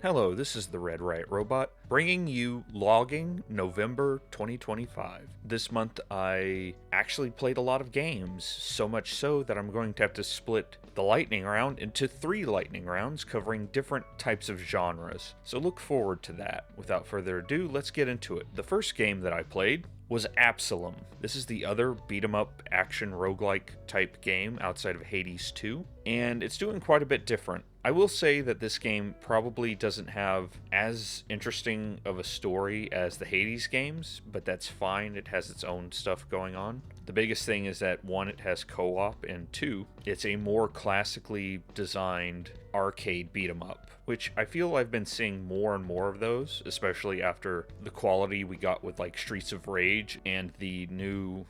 Hello, this is the Red Riot Robot, bringing you Logging November 2025. This month I actually played a lot of games, so much so that I'm going to have to split the lightning round into 3 lightning rounds covering different types of genres. So look forward to that. Without further ado, let's get into it. The first game that I played was Absolum. This is the other beat-em-up action roguelike type game outside of Hades 2, and it's doing quite a bit different. I will say that this game probably doesn't have as interesting of a story as the Hades games, but that's fine. It has its own stuff going on. The biggest thing is that 1, it has co-op, and 2, it's a more classically designed arcade beat 'em up, which I feel I've been seeing more and more of those, especially after the quality we got with like Streets of Rage and the new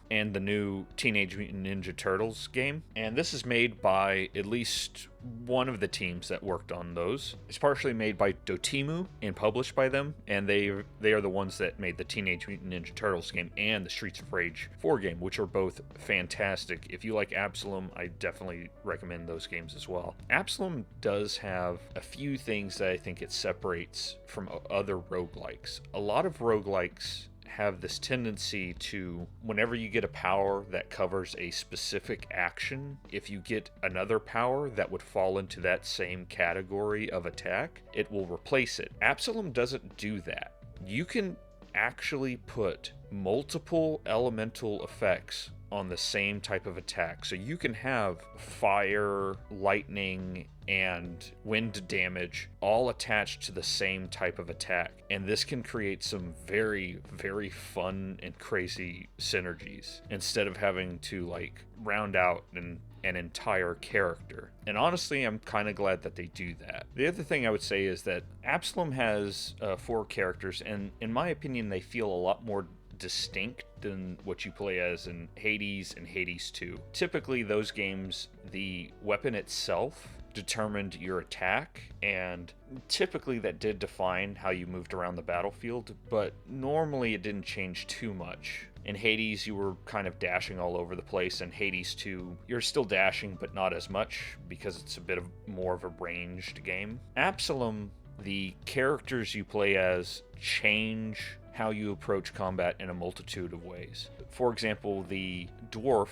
Teenage Mutant Ninja Turtles game. And this is made by at least one of the teams that worked on those. It's partially made by Dotemu and published by them, and they are the ones that made the Teenage Mutant Ninja Turtles game and the Streets of Rage 4 game, which are both fantastic. If you like Absolum, I definitely recommend those games as well. Absolum does have a few things that I think it separates from other roguelikes. A lot of roguelikes have this tendency to, whenever you get a power that covers a specific action, if you get another power that would fall into that same category of attack, it will replace it. Absolum doesn't do that. You can actually put multiple elemental effects on the same type of attack. So you can have fire, lightning, and wind damage all attached to the same type of attack. And this can create some very, very fun and crazy synergies instead of having to like round out an entire character. And honestly, I'm kind of glad that they do that. The other thing I would say is that Absolum has 4 characters, and in my opinion, they feel a lot more distinct than what you play as in Hades and Hades 2. Typically, those games, the weapon itself determined your attack, and typically that did define how you moved around the battlefield, but normally it didn't change too much. In Hades, you were kind of dashing all over the place. In Hades 2, you're still dashing, but not as much because it's a bit of more of a ranged game. Absolum, the characters you play as change how you approach combat in a multitude of ways. For example, the dwarf,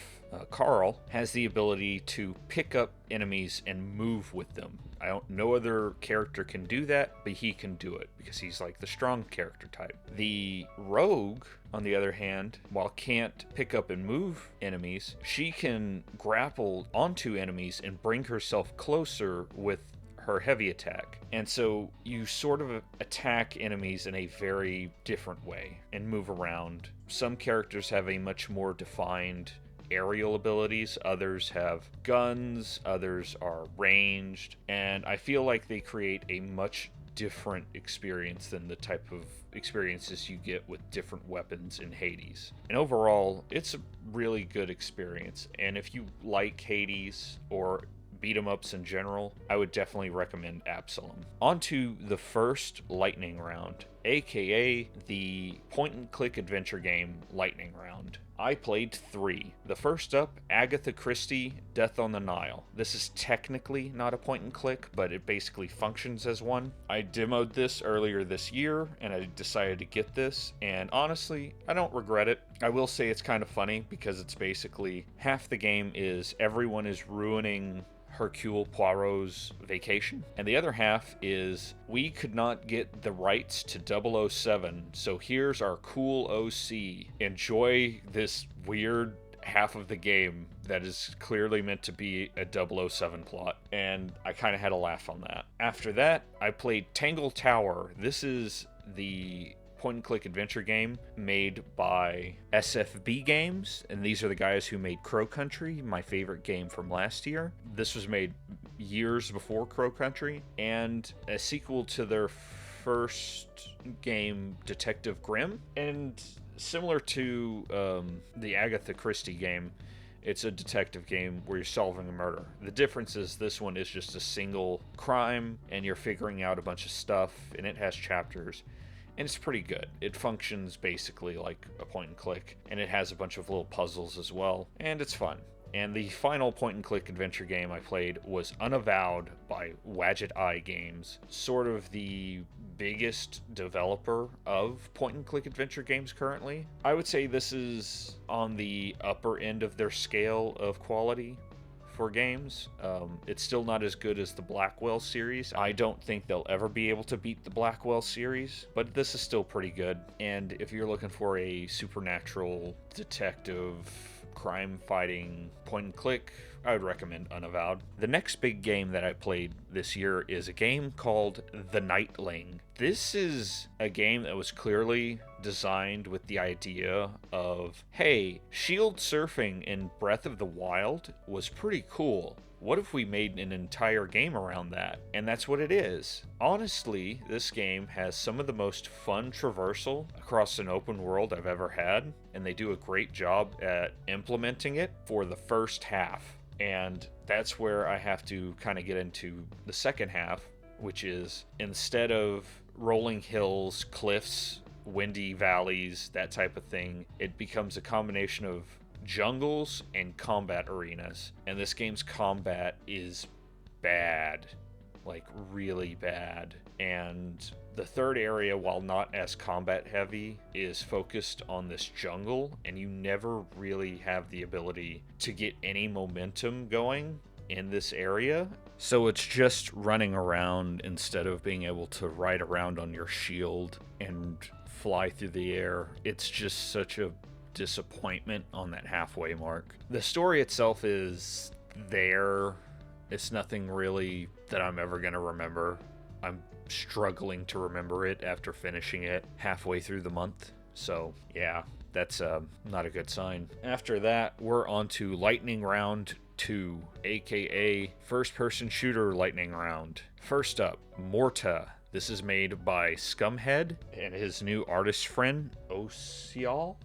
Carl, has the ability to pick up enemies and move with them. No other character can do that, but he can do it because he's like the strong character type. The rogue, on the other hand, while can't pick up and move enemies, she can grapple onto enemies and bring herself closer with her heavy attack. And so you sort of attack enemies in a very different way and move around. Some characters have a much more defined aerial abilities, others have guns, others are ranged, and I feel like they create a much different experience than the type of experiences you get with different weapons in Hades. And overall, it's a really good experience, and if you like Hades or beat 'em ups in general, I would definitely recommend Absolum. On to the first lightning round, aka the point and click adventure game lightning round. I played 3. The first up, Agatha Christie, Death on the Nile. This is technically not a point and click, but it basically functions as one. I demoed this earlier this year, and I decided to get this, and honestly, I don't regret it. I will say it's kind of funny because it's basically half the game is everyone is ruining Hercule Poirot's vacation, and the other half is we could not get the rights to 007, so here's our cool OC. Enjoy this weird half of the game that is clearly meant to be a 007 plot, and I kind of had a laugh on that. After that, I played Tangle Tower. This is the point-and-click adventure game made by SFB Games, and these are the guys who made Crow Country, my favorite game from last year. This was made years before Crow Country, and a sequel to their first game, Detective Grimm. And similar to the Agatha Christie game, it's a detective game where you're solving a murder. The difference is this one is just a single crime, and you're figuring out a bunch of stuff, and it has chapters. And it's pretty good. It functions basically like a point and click, and it has a bunch of little puzzles as well, and it's fun. And the final point-and-click adventure game I played was Unavowed by Wadget Eye Games, sort of the biggest developer of point-and-click adventure games currently. I would say this is on the upper end of their scale of quality for games. It's still not as good as the Blackwell series. I don't think they'll ever be able to beat the Blackwell series, but this is still pretty good. And if you're looking for a supernatural detective crime fighting point and click, I would recommend Unavowed. The next big game that I played this year is a game called The Knightling. This is a game that was clearly designed with the idea of, hey, shield surfing in Breath of the Wild was pretty cool. What if we made an entire game around that? And that's what it is. Honestly, this game has some of the most fun traversal across an open world I've ever had, and they do a great job at implementing it for the first half. And that's where I have to kind of get into the second half, which is instead of rolling hills, cliffs, windy valleys, that type of thing, it becomes a combination of jungles and combat arenas. And this game's combat is bad, like really bad. And the third area, while not as combat heavy, is focused on this jungle, and you never really have the ability to get any momentum going in this area. So it's just running around instead of being able to ride around on your shield and fly through the air. It's just such a disappointment on that halfway mark. The story itself is there. It's nothing really that I'm ever going to remember. I'm struggling to remember it after finishing it halfway through the month. So yeah, that's not a good sign. After that, we're on to Lightning Round 2, aka first person shooter lightning round. First up, Morta. This is made by Scumhead and his new artist friend, Osial?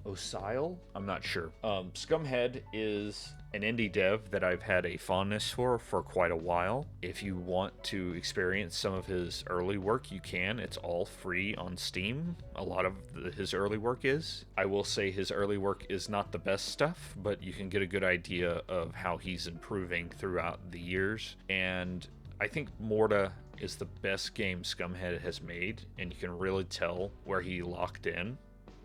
I'm not sure. Scumhead is an indie dev that I've had a fondness for quite a while. If you want to experience some of his early work, you can. It's all free on Steam. A lot of his early work is. I will say his early work is not the best stuff, but you can get a good idea of how he's improving throughout the years. And I think Morta is the best game Scumhead has made, and you can really tell where he locked in.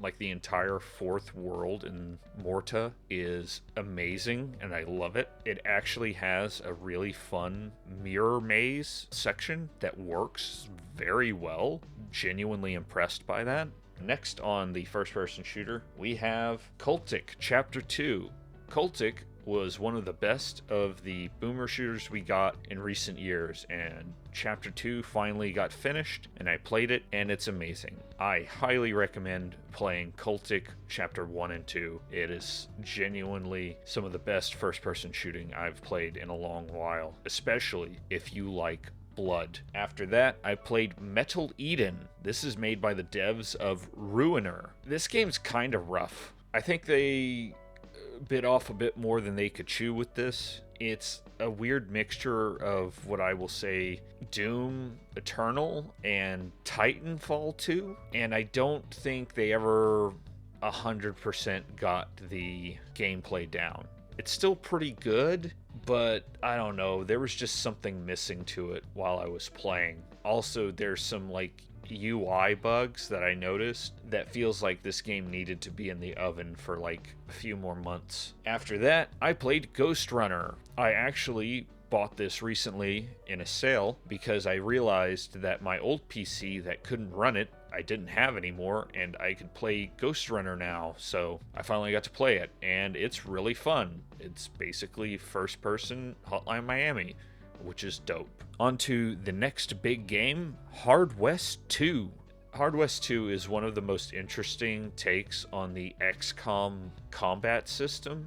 Like, the entire fourth world in Morta is amazing, and I love it. It actually has a really fun mirror maze section that works very well. Genuinely impressed by that. Next on the first-person shooter, we have Cultic Chapter 2. Cultic was one of the best of the boomer shooters we got in recent years, and Chapter 2 finally got finished, and I played it, and it's amazing. I highly recommend playing Cultic Chapter 1 and 2. It is genuinely some of the best first-person shooting I've played in a long while, especially if you like blood. After that, I played Metal Eden. This is made by the devs of Ruiner. This game's kind of rough. I think they bit off a bit more than they could chew with this. It's a weird mixture of what I will say Doom Eternal and Titanfall 2, and I don't think they ever 100% got the gameplay down. It's still pretty good, but I don't know, there was just something missing to it while I was playing. Also, there's some like UI bugs that I noticed that feels like this game needed to be in the oven for like a few more months. After that, I played Ghost Runner. I actually bought this recently in a sale because I realized that my old PC that couldn't run it, I didn't have anymore, and I could play Ghost Runner now, so I finally got to play it, and it's really fun. It's basically first person Hotline Miami, which is dope. On to the next big game, Hard West 2. Hard West 2 is one of the most interesting takes on the XCOM combat system,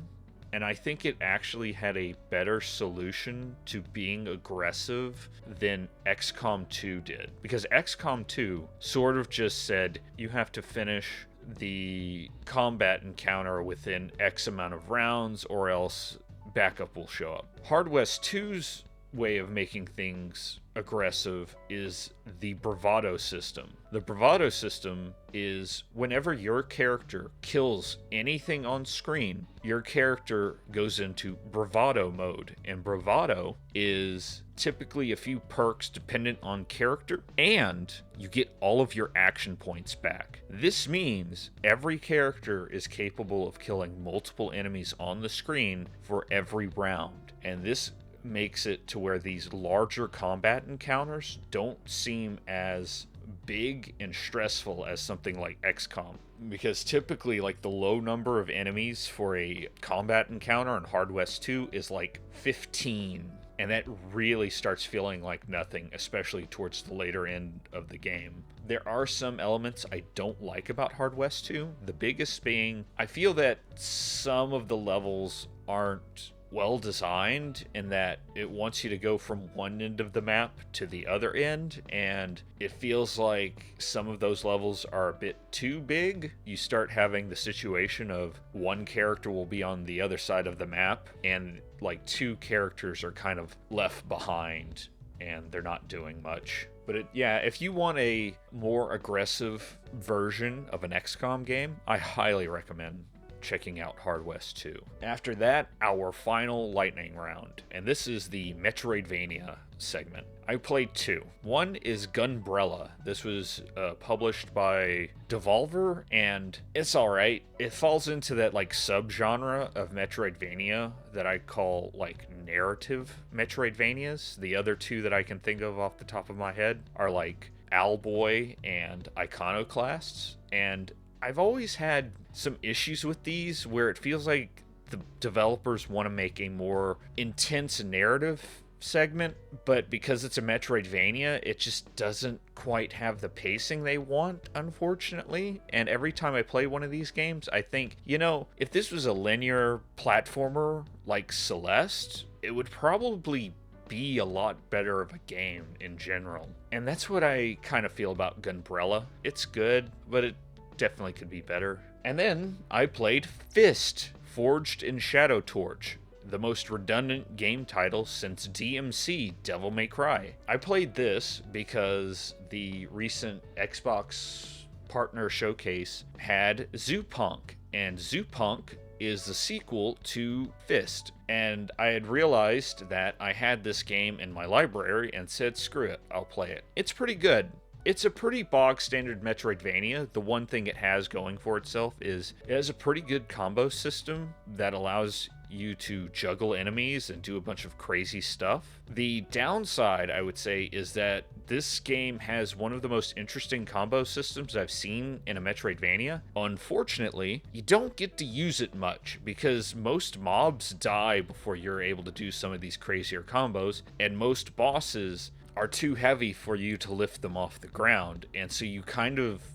and I think it actually had a better solution to being aggressive than XCOM 2 did. Because XCOM 2 sort of just said you have to finish the combat encounter within X amount of rounds or else backup will show up. Hard West 2's way of making things aggressive is the bravado system. The bravado system is whenever your character kills anything on screen, your character goes into bravado mode. And bravado is typically a few perks dependent on character, and you get all of your action points back. This means every character is capable of killing multiple enemies on the screen for every round. And this makes it to where these larger combat encounters don't seem as big and stressful as something like XCOM, because typically like the low number of enemies for a combat encounter in Hard West 2 is like 15, and that really starts feeling like nothing, especially towards the later end of the game. There are some elements I don't like about Hard West 2, the biggest being I feel that some of the levels aren't well designed in that it wants you to go from one end of the map to the other end, and it feels like some of those levels are a bit too big. You start having the situation of one character will be on the other side of the map and like two characters are kind of left behind and they're not doing much. But if you want a more aggressive version of an XCOM game, I highly recommend checking out Hard West 2. After that, our final lightning round, and this is the Metroidvania segment. I played two. One is Gunbrella. This was published by Devolver, and it's alright. It falls into that like subgenre of Metroidvania that I call like narrative Metroidvanias. The other two that I can think of off the top of my head are like Owlboy and Iconoclasts, and I've always had some issues with these where it feels like the developers want to make a more intense narrative segment, but because it's a Metroidvania, it just doesn't quite have the pacing they want, unfortunately. And every time I play one of these games, I think, if this was a linear platformer like Celeste, it would probably be a lot better of a game in general. And that's what I kind of feel about Gunbrella. It's good, but it definitely could be better. And then I played F.I.S.T, Forged in Shadow Torch, the most redundant game title since DMC Devil May Cry. I played this because the recent Xbox partner showcase had Zoopunk, and Zoopunk is the sequel to F.I.S.T. And I had realized that I had this game in my library and said, screw it, I'll play it. It's pretty good. It's a pretty bog standard Metroidvania. The one thing it has going for itself is it has a pretty good combo system that allows you to juggle enemies and do a bunch of crazy stuff. The downside, I would say, is that this game has one of the most interesting combo systems I've seen in a Metroidvania. Unfortunately, you don't get to use it much because most mobs die before you're able to do some of these crazier combos, and most bosses are too heavy for you to lift them off the ground, and so you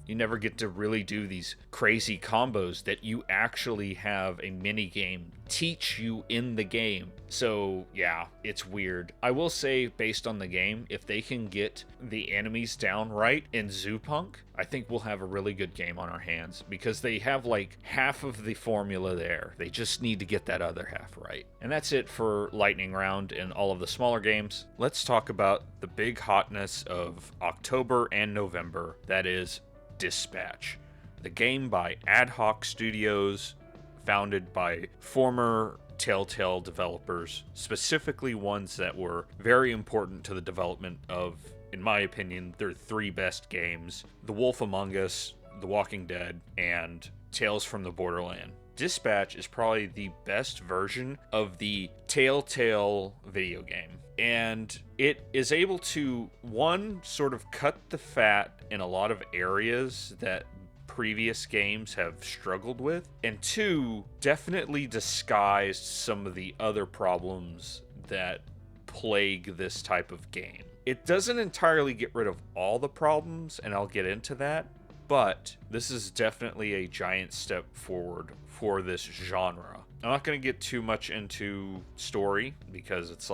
never get to really do these crazy combos that you actually have a mini game teach you in the game. So yeah, it's weird. I will say, based on the game, if they can get the enemies down right in Zoopunk, I think we'll have a really good game on our hands, because they have like half of the formula there. They just need to get that other half right. And that's it for Lightning Round and all of the smaller games. Let's talk about the big hotness of October and November, that is Dispatch, the game by Ad Hoc Studios, founded by former Telltale developers, specifically ones that were very important to the development of, in my opinion, their three best games: The Wolf Among Us, The Walking Dead, and Tales from the Borderland. Dispatch is probably the best version of the Telltale video game, and it is able to, one, sort of cut the fat in a lot of areas that previous games have struggled with, and two, definitely disguised some of the other problems that plague this type of game. It doesn't entirely get rid of all the problems, and I'll get into that, but this is definitely a giant step forward for this genre. I'm not going to get too much into story because it's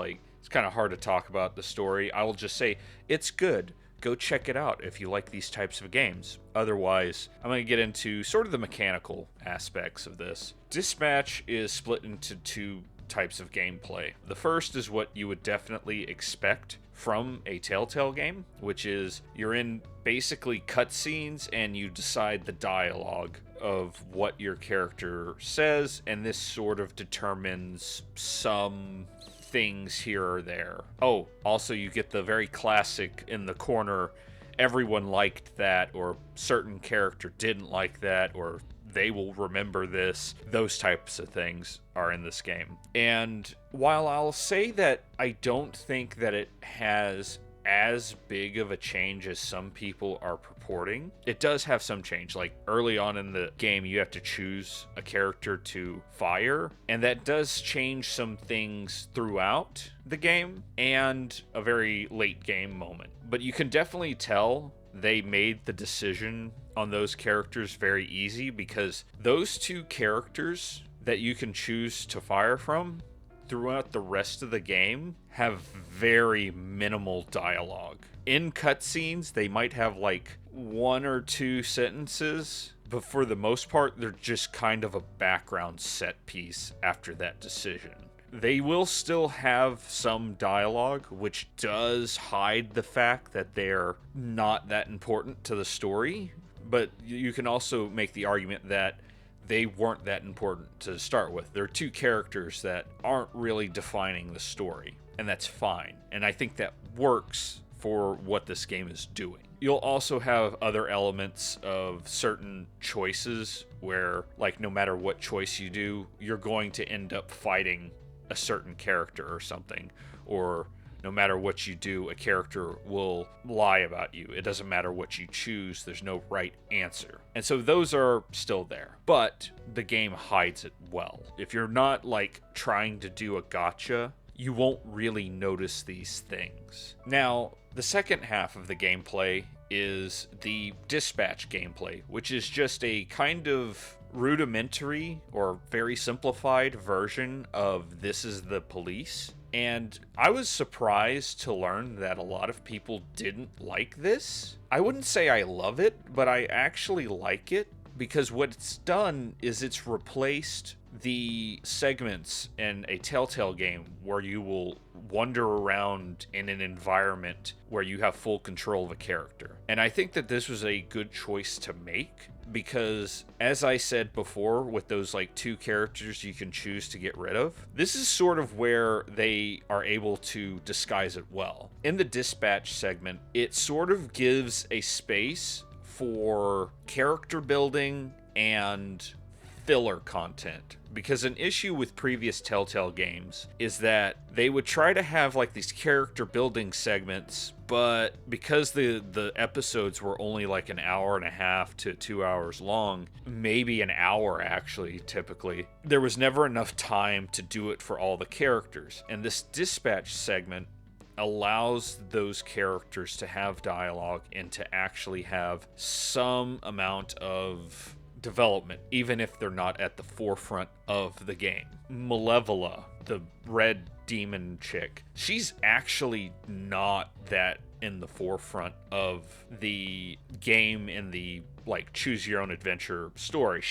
kind of hard to talk about the story. I will just say it's good. Go check it out if you like these types of games. Otherwise, I'm going to get into sort of the mechanical aspects of this. Dispatch is split into two types of gameplay. The first is what you would definitely expect from a Telltale game, which is you're in basically cutscenes and you decide the dialogue of what your character says, and this sort of determines some things here or there. Oh, also you get the very classic in the corner, everyone liked that, or certain character didn't like that, or they will remember this. Those types of things are in this game. And while I'll say that I don't think that it has as big of a change as some people are purporting, it does have some change. Like early on in the game, you have to choose a character to fire, and that does change some things throughout the game and a very late game moment. But you can definitely tell they made the decision on those characters very easy, because those two characters that you can choose to fire from throughout the rest of the game have very minimal dialogue. In cutscenes, they might have like one or two sentences, but for the most part, they're just kind of a background set piece after that decision. They will still have some dialogue, which does hide the fact that they're not that important to the story, but you can also make the argument that they weren't that important to start with. They're two characters that aren't really defining the story, and that's fine. And I think that works for what this game is doing. You'll also have other elements of certain choices where, like, no matter what choice you do, you're going to end up fighting a certain character or something, or no matter what you do, a character will lie about you. It doesn't matter what you choose, there's no right answer. And so those are still there, but the game hides it well. If you're not like trying to do a gotcha, you won't really notice these things. Now, the second half of the gameplay is the dispatch gameplay, which is just a kind of rudimentary or very simplified version of This Is the Police. And I was surprised to learn that a lot of people didn't like this. I wouldn't say I love it, but I actually like it, because what it's done is it's replaced the segments in a Telltale game where you will wander around in an environment where you have full control of a character. And I think that this was a good choice to make, because as I said before, with those like two characters you can choose to get rid of, this is sort of where they are able to disguise it well. In the dispatch segment, it sort of gives a space for character building and filler content, because an issue with previous Telltale games is that they would try to have like these character building segments, but because the episodes were only like an hour and a half to 2 hours long, maybe an hour actually typically, there was never enough time to do it for all the characters. And this dispatch segment allows those characters to have dialogue and to actually have some amount of development, even if they're not at the forefront of the game. Malevola, the red demon chick, she's actually not that in the forefront of the game in the like choose your own adventure story.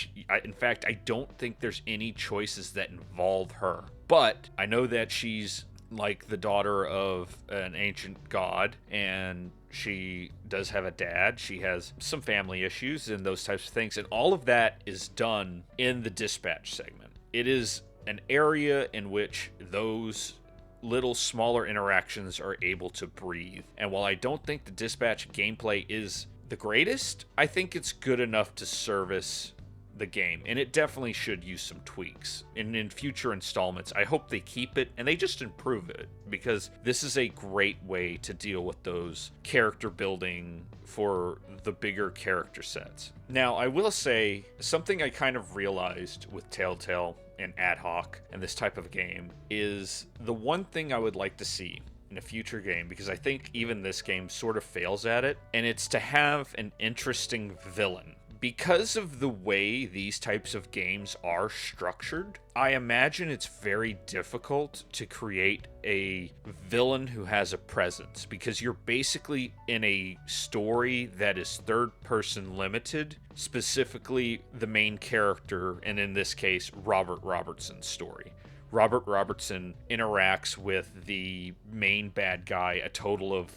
In fact, I don't think there's any choices that involve her, but I know that she's like the daughter of an ancient god, and she does have a dad. She has some family issues and those types of things, and all of that is done in the dispatch segment. It is an area in which those little smaller interactions are able to breathe. And while I don't think the dispatch gameplay is the greatest, I think it's good enough to service the game, and it definitely should use some tweaks. And in future installments, I hope they keep it and they just improve it, because this is a great way to deal with those character building for the bigger character sets. Now, I will say something I kind of realized with Telltale and Ad Hoc and this type of game is the one thing I would like to see in a future game, because I think even this game sort of fails at it, and it's to have an interesting villain. Because of the way these types of games are structured, I imagine it's very difficult to create a villain who has a presence, because you're basically in a story that is third-person limited, specifically the main character, and in this case, Robert Robertson's story. Robert Robertson interacts with the main bad guy a total of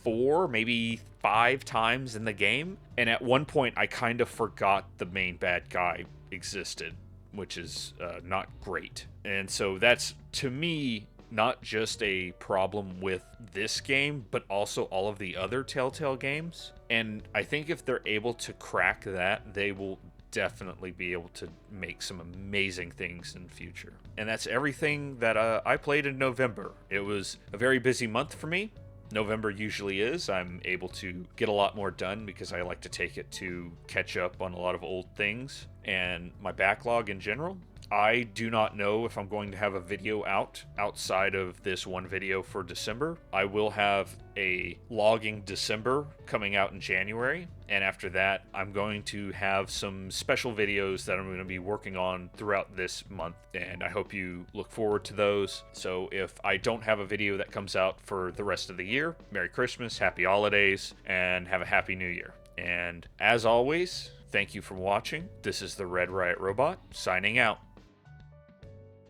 4, maybe 5 times in the game. And at one point, I kind of forgot the main bad guy existed, which is not great. And so that's, to me, not just a problem with this game, but also all of the other Telltale games. And I think if they're able to crack that, they will definitely be able to make some amazing things in the future. And that's everything that I played in November. It was a very busy month for me. November usually is. I'm able to get a lot more done because I like to take it to catch up on a lot of old things and my backlog in general. I do not know if I'm going to have a video out outside of this one video for December. I will have a logging December coming out in January, and after that, I'm going to have some special videos that I'm going to be working on throughout this month, and I hope you look forward to those. So if I don't have a video that comes out for the rest of the year, Merry Christmas, Happy Holidays, and have a Happy New Year. And as always, thank you for watching. This is the Red Riot Robot, signing out.